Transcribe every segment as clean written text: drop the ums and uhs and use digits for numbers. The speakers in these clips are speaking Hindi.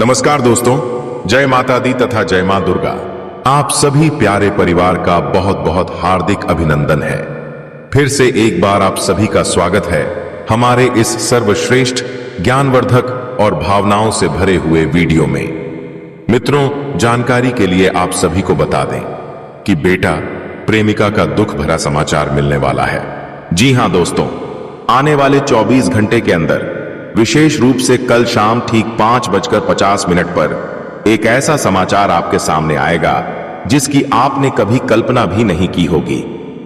नमस्कार दोस्तों, जय माता दी तथा जय मां दुर्गा। आप सभी प्यारे परिवार का बहुत बहुत हार्दिक अभिनंदन है। फिर से एक बार आप सभी का स्वागत है हमारे इस सर्वश्रेष्ठ ज्ञानवर्धक और भावनाओं से भरे हुए वीडियो में। मित्रों, जानकारी के लिए आप सभी को बता दें कि बेटा प्रेमिका का दुख भरा समाचार मिलने वाला है। जी हां दोस्तों, आने वाले 24 घंटे के अंदर, विशेष रूप से कल शाम ठीक 5:50 पर एक ऐसा समाचार आपके सामने आएगा जिसकी आपने कभी कल्पना भी नहीं की होगी।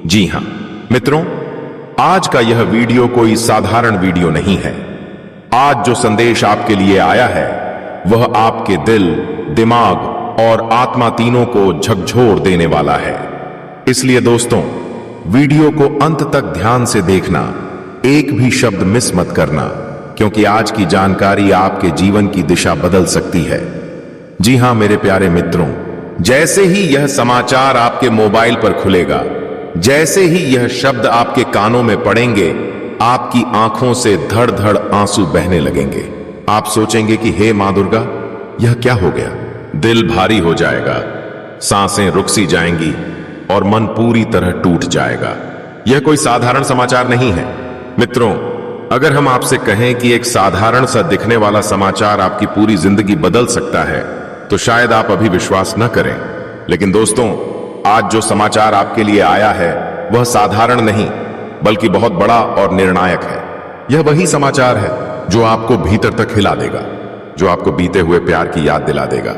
जी हां मित्रों, आज का यह वीडियो कोई साधारण वीडियो नहीं है। आज जो संदेश आपके लिए आया है वह आपके दिल, दिमाग और आत्मा तीनों को झकझोर देने वाला है। इसलिए दोस्तों, वीडियो को अंत तक ध्यान से देखना, एक भी शब्द मिस मत करना, क्योंकि आज की जानकारी आपके जीवन की दिशा बदल सकती है। जी हां मेरे प्यारे मित्रों, जैसे ही यह समाचार आपके मोबाइल पर खुलेगा, जैसे ही यह शब्द आपके कानों में पड़ेंगे, आपकी आंखों से धड़ धड़ आंसू बहने लगेंगे। आप सोचेंगे कि हे मां दुर्गा, यह क्या हो गया? दिल भारी हो जाएगा, सांसें रुक सी जाएंगी और मन पूरी तरह टूट जाएगा। यह कोई साधारण समाचार नहीं है। मित्रों, अगर हम आपसे कहें कि एक साधारण सा दिखने वाला समाचार आपकी पूरी जिंदगी बदल सकता है, तो शायद आप अभी विश्वास न करें। लेकिन दोस्तों, आज जो समाचार आपके लिए आया है वह साधारण नहीं, बल्कि बहुत बड़ा और निर्णायक है। यह वही समाचार है जो आपको भीतर तक हिला देगा, जो आपको बीते हुए प्यार की याद दिला देगा,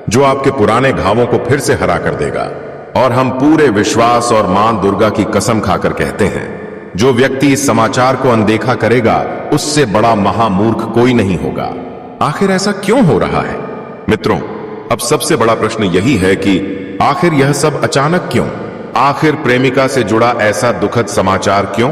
जो आपके पुराने घावों को फिर से हरा कर देगा। और हम पूरे विश्वास और मां दुर्गा की कसम खाकर कहते हैं, जो व्यक्ति इस समाचार को अनदेखा करेगा, उससे बड़ा महामूर्ख कोई नहीं होगा। आखिर ऐसा क्यों हो रहा है? मित्रों, अब सबसे बड़ा प्रश्न यही है कि आखिर यह सब अचानक क्यों? आखिर प्रेमिका से जुड़ा ऐसा दुखद समाचार क्यों?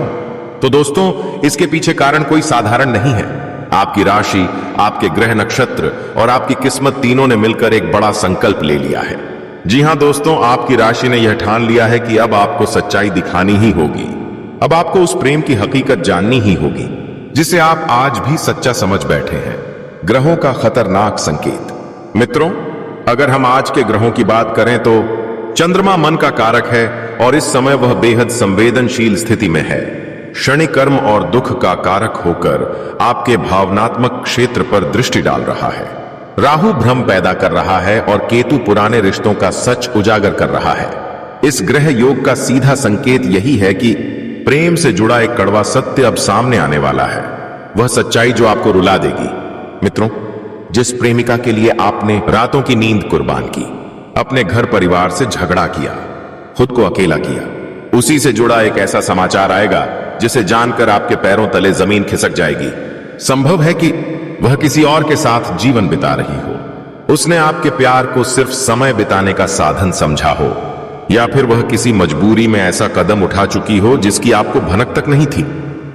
तो दोस्तों, इसके पीछे कारण कोई साधारण नहीं है। आपकी राशि, आपके ग्रह नक्षत्र और आपकी किस्मत तीनों ने मिलकर एक बड़ा संकल्प ले लिया है। जी हां दोस्तों, आपकी राशि ने यह ठान लिया है कि अब आपको सच्चाई दिखानी ही होगी। अब आपको उस प्रेम की हकीकत जाननी ही होगी जिसे आप आज भी सच्चा समझ बैठे हैं। ग्रहों का खतरनाक संकेत। मित्रों, अगर हम आज के ग्रहों की बात करें तो चंद्रमा मन का कारक है और इस समय वह बेहद संवेदनशील स्थिति में है। शनि कर्म और दुख का कारक होकर आपके भावनात्मक क्षेत्र पर दृष्टि डाल रहा है। राहु भ्रम पैदा कर रहा है और केतु पुराने रिश्तों का सच उजागर कर रहा है। इस ग्रह योग का सीधा संकेत यही है कि प्रेम से जुड़ा एक कड़वा सत्य अब सामने आने वाला है। वह सच्चाई जो आपको रुला देगी। मित्रों, जिस प्रेमिका के लिए आपने रातों की नींद कुर्बान की, अपने घर परिवार से झगड़ा किया, खुद को अकेला किया, उसी से जुड़ा एक ऐसा समाचार आएगा जिसे जानकर आपके पैरों तले जमीन खिसक जाएगी। संभव है कि वह किसी और के साथ जीवन बिता रही हो। उसने आपके प्यार को सिर्फ समय बिताने का साधन समझा हो, या फिर वह किसी मजबूरी में ऐसा कदम उठा चुकी हो जिसकी आपको भनक तक नहीं थी।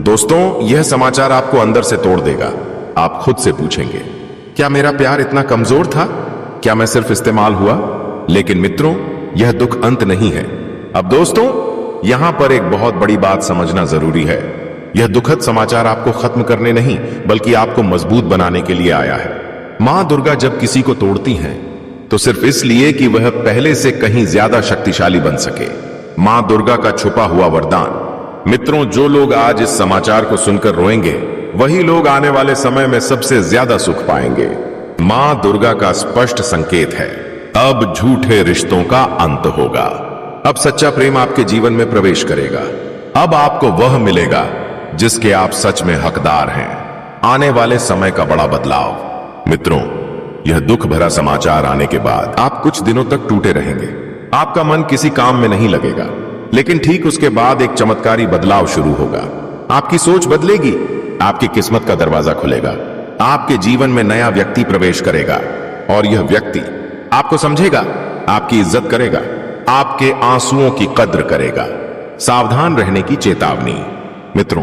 दोस्तों, यह समाचार आपको अंदर से तोड़ देगा। आप खुद से पूछेंगे, क्या मेरा प्यार इतना कमजोर था? क्या मैं सिर्फ इस्तेमाल हुआ? लेकिन मित्रों, यह दुख अंत नहीं है। अब दोस्तों, यहां पर एक बहुत बड़ी बात समझना जरूरी है। यह दुखद समाचार आपको खत्म करने नहीं, बल्कि आपको मजबूत बनाने के लिए आया है। मां दुर्गा जब किसी को तोड़ती हैं तो सिर्फ इसलिए कि वह पहले से कहीं ज्यादा शक्तिशाली बन सके। मां दुर्गा का छुपा हुआ वरदान। मित्रों, जो लोग आज इस समाचार को सुनकर रोएंगे, वही लोग आने वाले समय में सबसे ज्यादा सुख पाएंगे। मां दुर्गा का स्पष्ट संकेत है, अब झूठे रिश्तों का अंत होगा। अब सच्चा प्रेम आपके जीवन में प्रवेश करेगा। अब आपको वह मिलेगा जिसके आप सच में हकदार हैं। आने वाले समय का बड़ा बदलाव। मित्रों, यह दुख भरा समाचार आने के बाद आप कुछ दिनों तक टूटे रहेंगे। आपका मन किसी काम में नहीं लगेगा, लेकिन ठीक उसके बाद एक चमत्कारी बदलाव शुरू होगा। आपकी सोच बदलेगी, आपकी किस्मत का दरवाजा खुलेगा, आपके जीवन में नया व्यक्ति प्रवेश करेगा और यह व्यक्ति आपको समझेगा, आपकी इज्जत करेगा, आपके आंसुओं की कद्र करेगा। सावधान रहने की चेतावनी। मित्रों,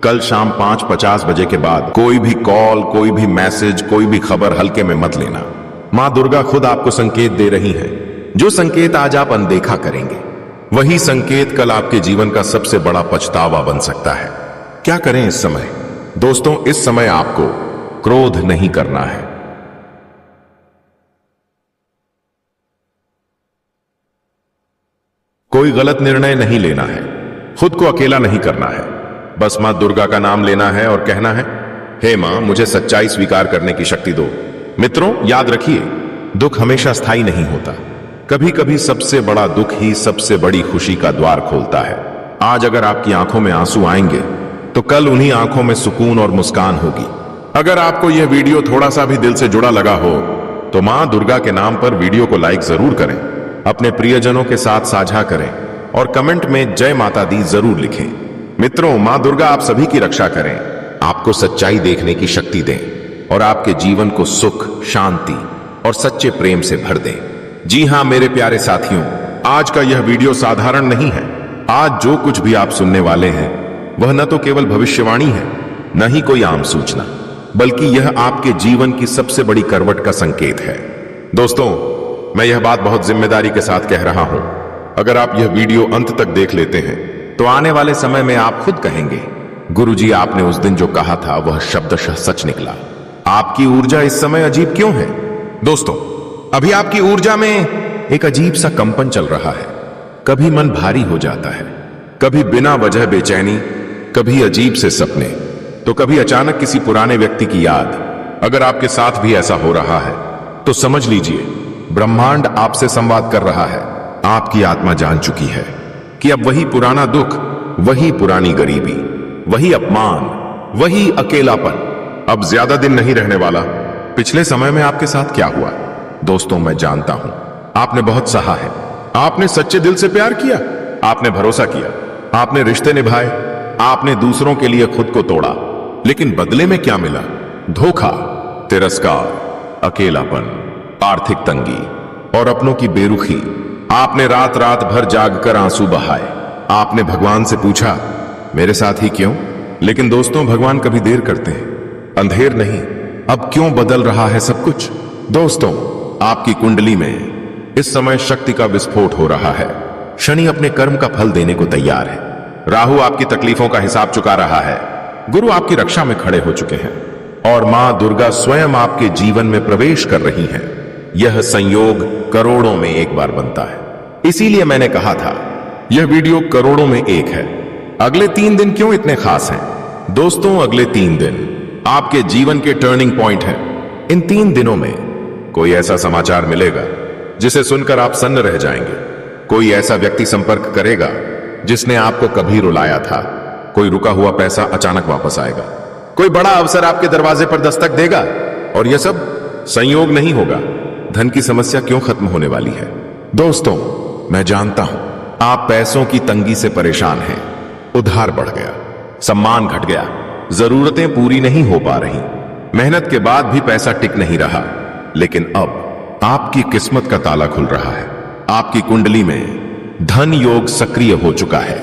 कल शाम 5:50 के बाद कोई भी कॉल, कोई भी मैसेज, कोई भी खबर हल्के में मत लेना। मां दुर्गा खुद आपको संकेत दे रही है। जो संकेत आज आप अनदेखा करेंगे, वही संकेत कल आपके जीवन का सबसे बड़ा पछतावा बन सकता है। क्या करें इस समय? दोस्तों, इस समय आपको क्रोध नहीं करना है। कोई गलत निर्णय नहीं लेना है, खुद को अकेला नहीं करना है, बस मां दुर्गा का नाम लेना है और कहना है, हे मां मुझे सच्चाई स्वीकार करने की शक्ति दो। मित्रों याद रखिए, दुख हमेशा स्थायी नहीं होता। कभी कभी सबसे बड़ा दुख ही सबसे बड़ी खुशी का द्वार खोलता है। आज अगर आपकी आंखों में आंसू आएंगे तो कल उन्हीं आंखों में सुकून और मुस्कान होगी। अगर आपको यह वीडियो थोड़ा सा भी दिल से जुड़ा लगा हो तो मां दुर्गा के नाम पर वीडियो को लाइक जरूर करें, अपने प्रियजनों के साथ साझा करें और कमेंट में जय माता दी जरूर लिखें। मित्रों, मां दुर्गा आप सभी की रक्षा करें, आपको सच्चाई देखने की शक्ति दें और आपके जीवन को सुख, शांति और सच्चे प्रेम से भर दें। जी हां मेरे प्यारे साथियों, आज का यह वीडियो साधारण नहीं है। आज जो कुछ भी आप सुनने वाले हैं वह न तो केवल भविष्यवाणी है, न ही कोई आम सूचना, बल्कि यह आपके जीवन की सबसे बड़ी करवट का संकेत है। दोस्तों, मैं यह बात बहुत जिम्मेदारी के साथ कह रहा हूं। अगर आप यह वीडियो अंत तक देख लेते हैं तो आने वाले समय में आप खुद कहेंगे, गुरुजी आपने उस दिन जो कहा था वह शब्दशः सच निकला। आपकी ऊर्जा इस समय अजीब क्यों है? दोस्तों, अभी आपकी ऊर्जा में एक अजीब सा कंपन चल रहा है। कभी मन भारी हो जाता है, कभी बिना वजह बेचैनी, कभी अजीब से सपने, तो कभी अचानक किसी पुराने व्यक्ति की याद। अगर आपके साथ भी ऐसा हो रहा है तो समझ लीजिए, ब्रह्मांड आपसे संवाद कर रहा है। आपकी आत्मा जान चुकी है कि अब वही पुराना दुख, वही पुरानी गरीबी, वही अपमान, वही अकेलापन अब ज्यादा दिन नहीं रहने वाला। पिछले समय में आपके साथ क्या हुआ? दोस्तों, मैं जानता हूं आपने बहुत सहा है, आपने सच्चे दिल से प्यार किया, आपने भरोसा किया, आपने रिश्ते निभाए, आपने दूसरों के लिए खुद को तोड़ा, लेकिन बदले में क्या मिला? धोखा, तिरस्कार, अकेलापन, आर्थिक तंगी और अपनों की बेरुखी। आपने रात रात भर जागकर आंसू बहाए। आपने भगवान से पूछा, मेरे साथ ही क्यों? लेकिन दोस्तों, भगवान कभी देर करते हैं, अंधेर नहीं। अब क्यों बदल रहा है सब कुछ? दोस्तों, आपकी कुंडली में इस समय शक्ति का विस्फोट हो रहा है। शनि अपने कर्म का फल देने को तैयार है। राहु आपकी तकलीफों का हिसाब चुका रहा है। गुरु आपकी रक्षा में खड़े हो चुके हैं और मां दुर्गा स्वयं आपके जीवन में प्रवेश कर रही हैं। यह संयोग करोड़ों में एक बार बनता है। इसीलिए मैंने कहा था यह वीडियो करोड़ों में एक है। अगले 3 दिन क्यों इतने खास हैं? दोस्तों, अगले 3 दिन आपके जीवन के टर्निंग पॉइंट हैं। इन 3 दिनों में कोई ऐसा समाचार मिलेगा जिसे सुनकर आप सन्न रह जाएंगे। कोई ऐसा व्यक्ति संपर्क करेगा जिसने आपको कभी रुलाया था। कोई रुका हुआ पैसा अचानक वापस आएगा। कोई बड़ा अवसर आपके दरवाजे पर दस्तक देगा। और यह सब संयोग नहीं होगा। धन की समस्या क्यों खत्म होने वाली है? दोस्तों, मैं जानता हूं आप पैसों की तंगी से परेशान हैं। उधार बढ़ गया, सम्मान घट गया, जरूरतें पूरी नहीं हो पा रही, मेहनत के बाद भी पैसा टिक नहीं रहा। लेकिन अब आपकी किस्मत का ताला खुल रहा है। आपकी कुंडली में धन योग सक्रिय हो चुका है।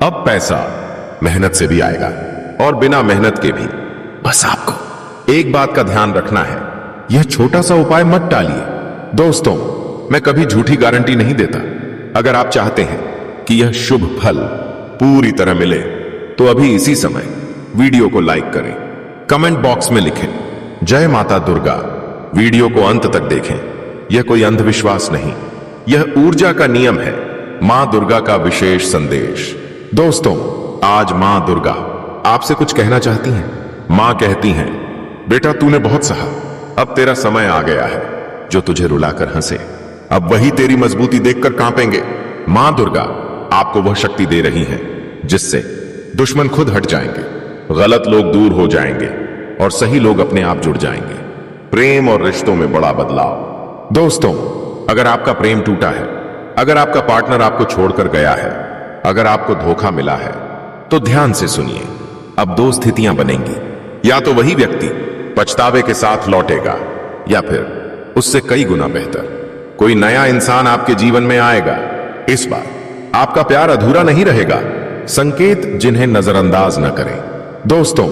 अब पैसा मेहनत से भी आएगा और बिना मेहनत के भी। बस आपको एक बात का ध्यान रखना है, यह छोटा सा उपाय मत टालिए। दोस्तों, मैं कभी झूठी गारंटी नहीं देता। अगर आप चाहते हैं कि यह शुभ फल पूरी तरह मिले तो अभी इसी समय वीडियो को लाइक करें, कमेंट बॉक्स में लिखें जय माता दुर्गा। वीडियो को अंत तक देखें। यह कोई अंधविश्वास नहीं, यह ऊर्जा का नियम है, मां दुर्गा का विशेष संदेश। दोस्तों, आज मां दुर्गा आपसे कुछ कहना चाहती हैं। मां कहती हैं, बेटा तूने बहुत सहा, अब तेरा समय आ गया है। जो तुझे रुलाकर हंसे अब वही तेरी मजबूती देखकर कांपेंगे। मां दुर्गा आपको वह शक्ति दे रही है जिससे दुश्मन खुद हट जाएंगे, गलत लोग दूर हो जाएंगे और सही लोग अपने आप जुड़ जाएंगे। प्रेम और रिश्तों में बड़ा बदलाव। दोस्तों, अगर आपका प्रेम टूटा है, अगर आपका पार्टनर आपको छोड़कर गया है, अगर आपको धोखा मिला है, तो ध्यान से सुनिए। अब 2 स्थितियां बनेंगी। या तो वही व्यक्ति पछतावे के साथ लौटेगा या फिर उससे कई गुना बेहतर कोई नया इंसान आपके जीवन में आएगा। इस बार आपका प्यार अधूरा नहीं रहेगा। संकेत जिन्हें नजरअंदाज न करें। दोस्तों,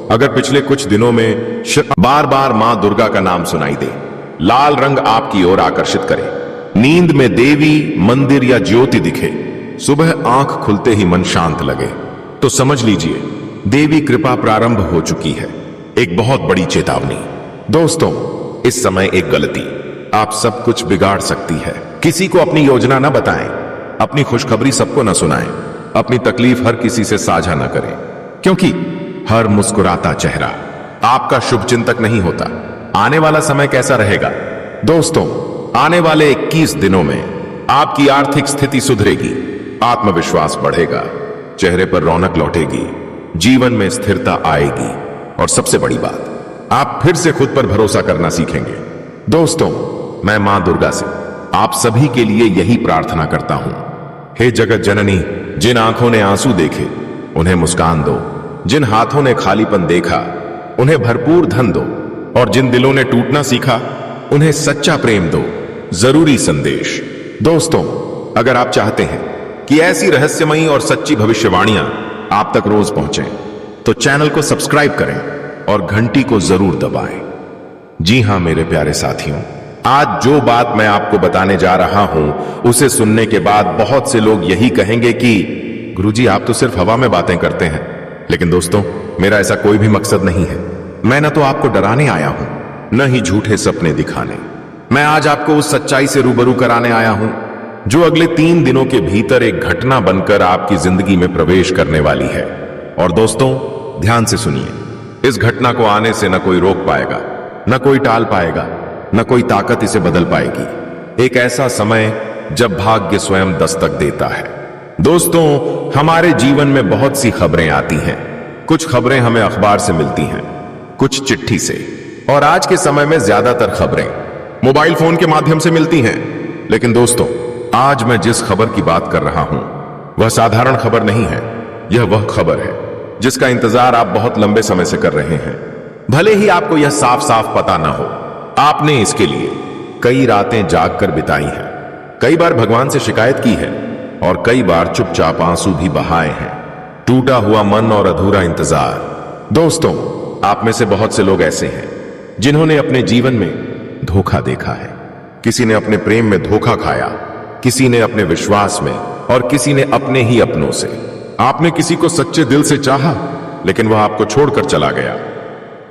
अगर पिछले कुछ दिनों में बार बार मां दुर्गा का नाम सुनाई दे, लाल रंग आपकी ओर आकर्षित करे, नींद में देवी, मंदिर या ज्योति दिखे, सुबह आंख खुलते ही मन शांत लगे, तो समझ लीजिए देवी कृपा प्रारंभ हो चुकी है। एक बहुत बड़ी चेतावनी। दोस्तों, इस समय एक गलती आप सब कुछ बिगाड़ सकती है। किसी को अपनी योजना न बताएं, अपनी खुशखबरी सबको न सुनाएं, अपनी तकलीफ हर किसी से साझा न करें, क्योंकि हर मुस्कुराता चेहरा आपका शुभ चिंतक नहीं होता। आने वाला समय कैसा रहेगा दोस्तों? आने वाले 21 दिनों में आपकी आर्थिक स्थिति सुधरेगी, आत्मविश्वास बढ़ेगा, चेहरे पर रौनक लौटेगी, जीवन में स्थिरता आएगी और सबसे बड़ी बात, आप फिर से खुद पर भरोसा करना सीखेंगे। दोस्तों, मैं मां दुर्गा से आप सभी के लिए यही प्रार्थना करता हूं। हे जगत जननी, जिन आंखों ने आंसू देखे उन्हें मुस्कान दो, जिन हाथों ने खालीपन देखा उन्हें भरपूर धन दो, और जिन दिलों ने टूटना सीखा उन्हें सच्चा प्रेम दो। जरूरी संदेश। दोस्तों, अगर आप चाहते हैं कि ऐसी रहस्यमयी और सच्ची भविष्यवाणियां आप तक रोज पहुंचें, तो चैनल को सब्सक्राइब करें और घंटी को जरूर दबाएं। जी हां मेरे प्यारे साथियों, आज जो बात मैं आपको बताने जा रहा हूं उसे सुनने के बाद बहुत से लोग यही कहेंगे कि गुरुजी आप तो सिर्फ हवा में बातें करते हैं। लेकिन दोस्तों, मेरा ऐसा कोई भी मकसद नहीं है। मैं न तो आपको डराने आया हूं, न ही झूठे सपने दिखाने। मैं आज आपको उस सच्चाई से रूबरू कराने आया हूं जो अगले 3 दिनों के भीतर एक घटना बनकर आपकी जिंदगी में प्रवेश करने वाली है। और दोस्तों, ध्यान से सुनिए, इस घटना को आने से न कोई रोक पाएगा, न कोई टाल पाएगा, न कोई ताकत इसे बदल पाएगी। एक ऐसा समय जब भाग्य स्वयं दस्तक देता है। दोस्तों, हमारे जीवन में बहुत सी खबरें आती हैं। कुछ खबरें हमें अखबार से मिलती हैं, कुछ चिट्ठी से, और आज के समय में ज्यादातर खबरें मोबाइल फोन के माध्यम से मिलती हैं। लेकिन दोस्तों, आज मैं जिस खबर की बात कर रहा हूं वह साधारण खबर नहीं है। यह वह खबर है जिसका इंतजार आप बहुत लंबे समय से कर रहे हैं। भले ही आपको यह साफ साफ पता ना हो, आपने इसके लिए कई रातें जागकर बिताई हैं, कई बार भगवान से शिकायत की है और कई बार चुपचाप आंसू भी बहाए हैं। टूटा हुआ मन और अधूरा इंतजार। दोस्तों, आप में से बहुत से लोग ऐसे हैं जिन्होंने अपने जीवन में धोखा देखा है। किसी ने अपने प्रेम में धोखा खाया, किसी ने अपने विश्वास में, और किसी ने अपने ही अपनों से। आपने किसी को सच्चे दिल से चाहा, लेकिन वह आपको छोड़कर चला गया।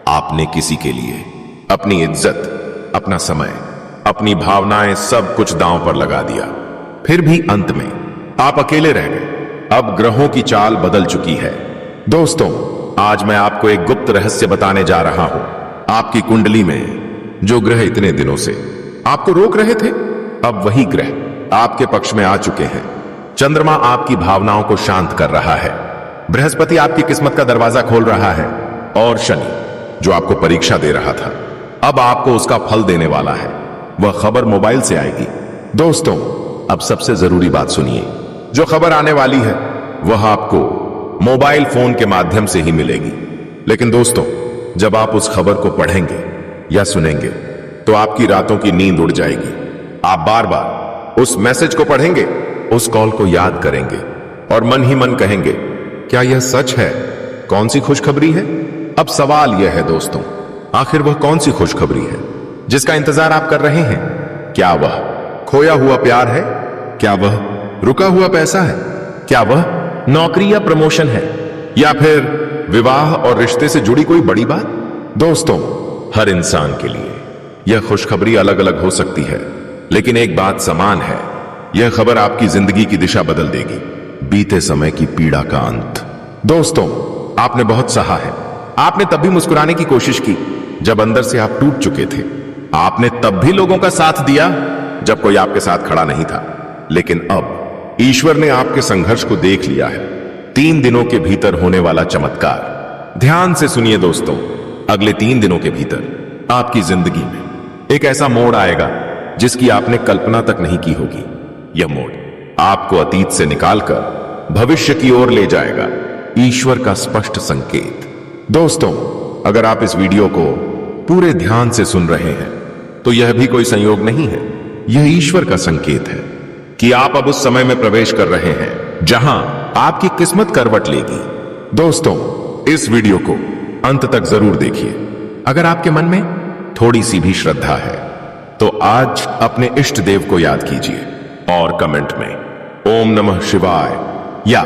आपने किसी के लिए अपनी इज्जत, अपना समय, अपनी भावनाएं सब कुछ दांव पर लगा दिया। फिर भी अंत में आप अकेले रह गए। अब ग्रहों की चाल बदल चुकी है। दोस्तों, आज मैं आपको एक गुप्त रहस्य बताने जा रहा हूं। आपकी कुंडली में जो ग्रह इतने दिनों से आपको रोक रहे थे, अब वही ग्रह आपके पक्ष में आ चुके हैं। चंद्रमा आपकी भावनाओं को शांत कर रहा है, बृहस्पति आपकी किस्मत का दरवाजा खोल रहा है, और शनि जो आपको परीक्षा दे रहा था, अब आपको उसका फल देने वाला है। वह खबर मोबाइल से आएगी। दोस्तों, अब सबसे जरूरी बात सुनिए। जो खबर आने वाली है वह आपको मोबाइल फोन के माध्यम से ही मिलेगी। लेकिन दोस्तों, जब आप उस खबर को पढ़ेंगे या सुनेंगे तो आपकी रातों की नींद उड़ जाएगी। आप बार बार उस मैसेज को पढ़ेंगे, उस कॉल को याद करेंगे और मन ही मन कहेंगे, क्या यह सच है? कौन सी खुशखबरी है? अब सवाल यह है दोस्तों, आखिर वह कौन सी खुशखबरी है जिसका इंतजार आप कर रहे हैं? क्या वह खोया हुआ प्यार है? क्या वह रुका हुआ पैसा है? क्या वह नौकरी या प्रमोशन है? या फिर विवाह और रिश्ते से जुड़ी कोई बड़ी बात? दोस्तों, हर इंसान के लिए यह खुशखबरी अलग अलग हो सकती है, लेकिन एक बात समान है, यह खबर आपकी जिंदगी की दिशा बदल देगी। बीते समय की पीड़ा का अंत। दोस्तों, आपने बहुत सहा है। आपने तब भी मुस्कुराने की कोशिश की जब अंदर से आप टूट चुके थे। आपने तब भी लोगों का साथ दिया जब कोई आपके साथ खड़ा नहीं था। लेकिन अब ईश्वर ने आपके संघर्ष को देख लिया है। 3 दिनों के भीतर होने वाला चमत्कार। ध्यान से सुनिए दोस्तों, अगले 3 दिनों के भीतर आपकी जिंदगी में एक ऐसा मोड़ आएगा जिसकी आपने कल्पना तक नहीं की होगी। यह मोड़ आपको अतीत से निकालकर भविष्य की ओर ले जाएगा। ईश्वर का स्पष्ट संकेत। दोस्तों, अगर आप इस वीडियो को पूरे ध्यान से सुन रहे हैं तो यह भी कोई संयोग नहीं है, यह ईश्वर का संकेत है कि आप अब उस समय में प्रवेश कर रहे हैं जहां आपकी किस्मत करवट लेगी। दोस्तों, इस वीडियो को अंत तक जरूर देखिए। अगर आपके मन में थोड़ी सी भी श्रद्धा है तो आज अपने इष्ट देव को याद कीजिए और कमेंट में ओम नमः शिवाय या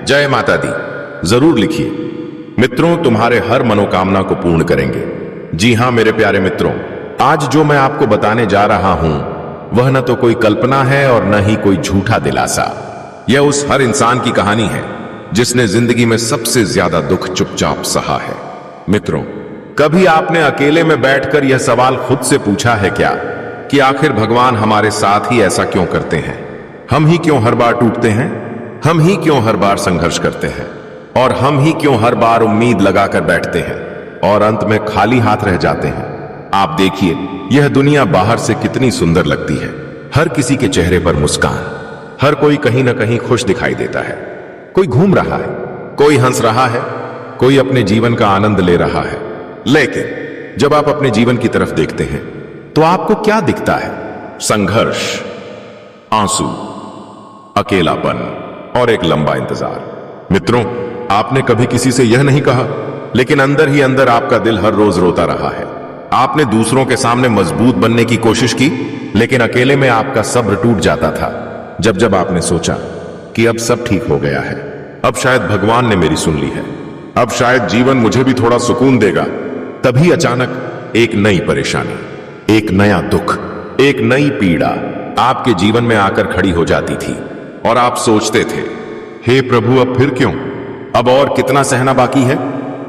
जय माता दी जरूर लिखिए। मित्रों, तुम्हारे हर मनोकामना को पूर्ण करेंगे। जी हां मेरे प्यारे मित्रों, आज जो मैं आपको बताने जा रहा हूं वह न तो कोई कल्पना है और न ही कोई झूठा दिलासा। यह उस हर इंसान की कहानी है जिसने जिंदगी में सबसे ज्यादा दुख चुपचाप सहा है। मित्रों, कभी आपने अकेले में बैठकर यह सवाल खुद से पूछा है क्या कि आखिर भगवान हमारे साथ ही ऐसा क्यों करते हैं? हम ही क्यों हर बार टूटते हैं? हम ही क्यों हर बार संघर्ष करते हैं? और हम ही क्यों हर बार उम्मीद लगाकर बैठते हैं और अंत में खाली हाथ रह जाते हैं? आप देखिए, यह दुनिया बाहर से कितनी सुंदर लगती है। हर किसी के चेहरे पर मुस्कान, हर कोई कहीं ना कहीं खुश दिखाई देता है। कोई घूम रहा है, कोई हंस रहा है, कोई अपने जीवन का आनंद ले रहा है। लेकिन जब आप अपने जीवन की तरफ देखते हैं तो आपको क्या दिखता है? संघर्ष, आंसू, अकेलापन और एक लंबा इंतजार। मित्रों, आपने कभी किसी से यह नहीं कहा, लेकिन अंदर ही अंदर आपका दिल हर रोज रोता रहा है। आपने दूसरों के सामने मजबूत बनने की कोशिश की, लेकिन अकेले में आपका सब्र टूट जाता था। जब जब आपने सोचा कि अब सब ठीक हो गया है, अब शायद भगवान ने मेरी सुन ली है, अब शायद जीवन मुझे भी थोड़ा सुकून देगा, तभी अचानक एक नई परेशानी, एक नया दुख, एक नई पीड़ा आपके जीवन में आकर खड़ी हो जाती थी और आप सोचते थे, हे प्रभु, अब फिर क्यों? अब और कितना सहना बाकी है?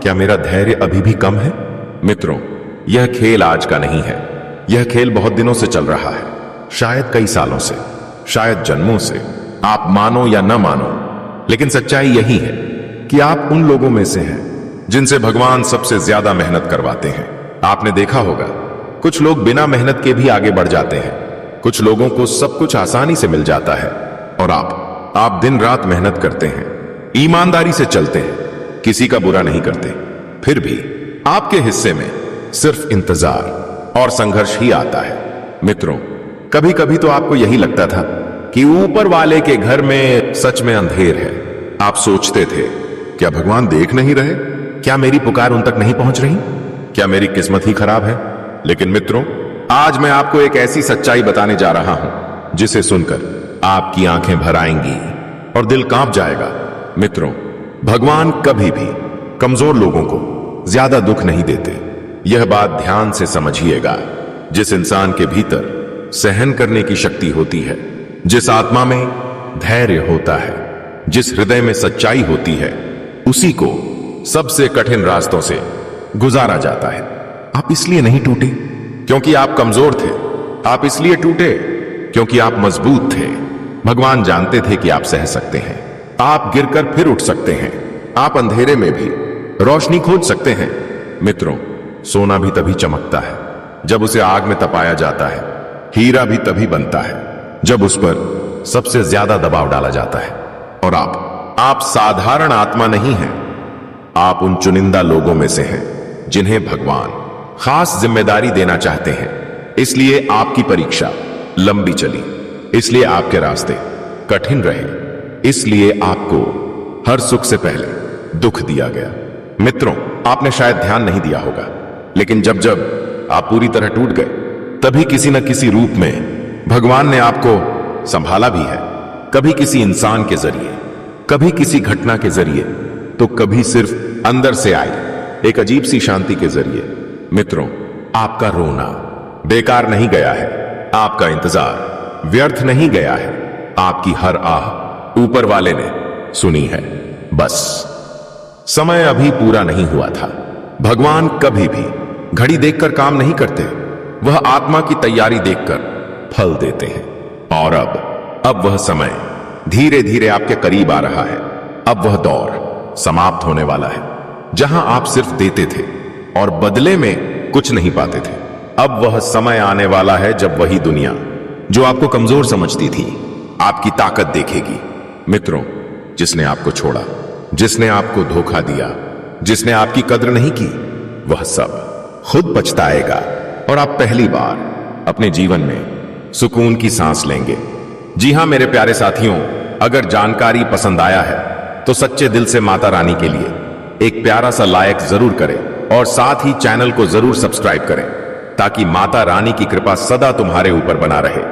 क्या मेरा धैर्य अभी भी कम है? मित्रों, यह खेल आज का नहीं है। यह खेल बहुत दिनों से चल रहा है, शायद कई सालों से, शायद जन्मों से। आप मानो या न मानो, लेकिन सच्चाई यही है कि आप उन लोगों में से हैं जिनसे भगवान सबसे ज्यादा मेहनत करवाते हैं। आपने देखा होगा, कुछ लोग बिना मेहनत के भी आगे बढ़ जाते हैं। कुछ लोगों को सब कुछ आसानी से मिल जाता है और आप दिन रात मेहनत करते हैं, ईमानदारी से चलते हैं, किसी का बुरा नहीं करते, फिर भी आपके हिस्से में सिर्फ इंतजार और संघर्ष ही आता है। मित्रों, कभी कभी तो आपको यही लगता था कि ऊपर वाले के घर में सच में अंधेर है। आप सोचते थे, क्या भगवान देख नहीं रहे? क्या मेरी पुकार उन तक नहीं पहुंच रही? क्या मेरी किस्मत ही खराब है? लेकिन मित्रों, आज मैं आपको एक ऐसी सच्चाई बताने जा रहा हूं जिसे सुनकर आपकी आंखें भर आएंगी और दिल कांप जाएगा। मित्रों, भगवान कभी भी कमजोर लोगों को ज्यादा दुख नहीं देते। यह बात ध्यान से समझिएगा। जिस इंसान के भीतर सहन करने की शक्ति होती है, जिस आत्मा में धैर्य होता है, जिस हृदय में सच्चाई होती है, उसी को सबसे कठिन रास्तों से गुजारा जाता है। आप इसलिए नहीं टूटे क्योंकि आप कमजोर थे, आप इसलिए टूटे क्योंकि आप मजबूत थे। भगवान जानते थे कि आप सह सकते हैं, आप गिरकर फिर उठ सकते हैं, आप अंधेरे में भी रोशनी खोज सकते हैं। मित्रों, सोना भी तभी चमकता है जब उसे आग में तपाया जाता है। हीरा भी तभी बनता है जब उस पर सबसे ज्यादा दबाव डाला जाता है। और आप साधारण आत्मा नहीं हैं, आप उन चुनिंदा लोगों में से हैं जिन्हें भगवान खास जिम्मेदारी देना चाहते हैं। इसलिए आपकी परीक्षा लंबी चली, इसलिए आपके रास्ते कठिन रहे, इसलिए आपको हर सुख से पहले दुख दिया गया। मित्रों, आपने शायद ध्यान नहीं दिया होगा, लेकिन जब जब आप पूरी तरह टूट गए, तभी किसी न किसी रूप में भगवान ने आपको संभाला भी है। कभी किसी इंसान के जरिए, कभी किसी घटना के जरिए, तो कभी सिर्फ अंदर से आई एक अजीब सी शांति के जरिए। मित्रों, आपका रोना बेकार नहीं गया है, आपका इंतजार व्यर्थ नहीं गया है, आपकी हर आह ऊपर वाले ने सुनी है। बस समय अभी पूरा नहीं हुआ था। भगवान कभी भी घड़ी देखकर काम नहीं करते, वह आत्मा की तैयारी देखकर फल देते हैं। और अब वह समय धीरे धीरे आपके करीब आ रहा है। अब वह दौर समाप्त होने वाला है जहां आप सिर्फ देते थे और बदले में कुछ नहीं पाते थे। अब वह समय आने वाला है जब वही दुनिया जो आपको कमजोर समझती थी, आपकी ताकत देखेगी। मित्रों, जिसने आपको छोड़ा, जिसने आपको धोखा दिया, जिसने आपकी कद्र नहीं की, वह सब खुद पछताएगा और आप पहली बार अपने जीवन में सुकून की सांस लेंगे। जी हां मेरे प्यारे साथियों, अगर जानकारी पसंद आया है तो सच्चे दिल से माता रानी के लिए एक प्यारा सा लाइक जरूर करें और साथ ही चैनल को जरूर सब्सक्राइब करें ताकि माता रानी की कृपा सदा तुम्हारे ऊपर बना रहे।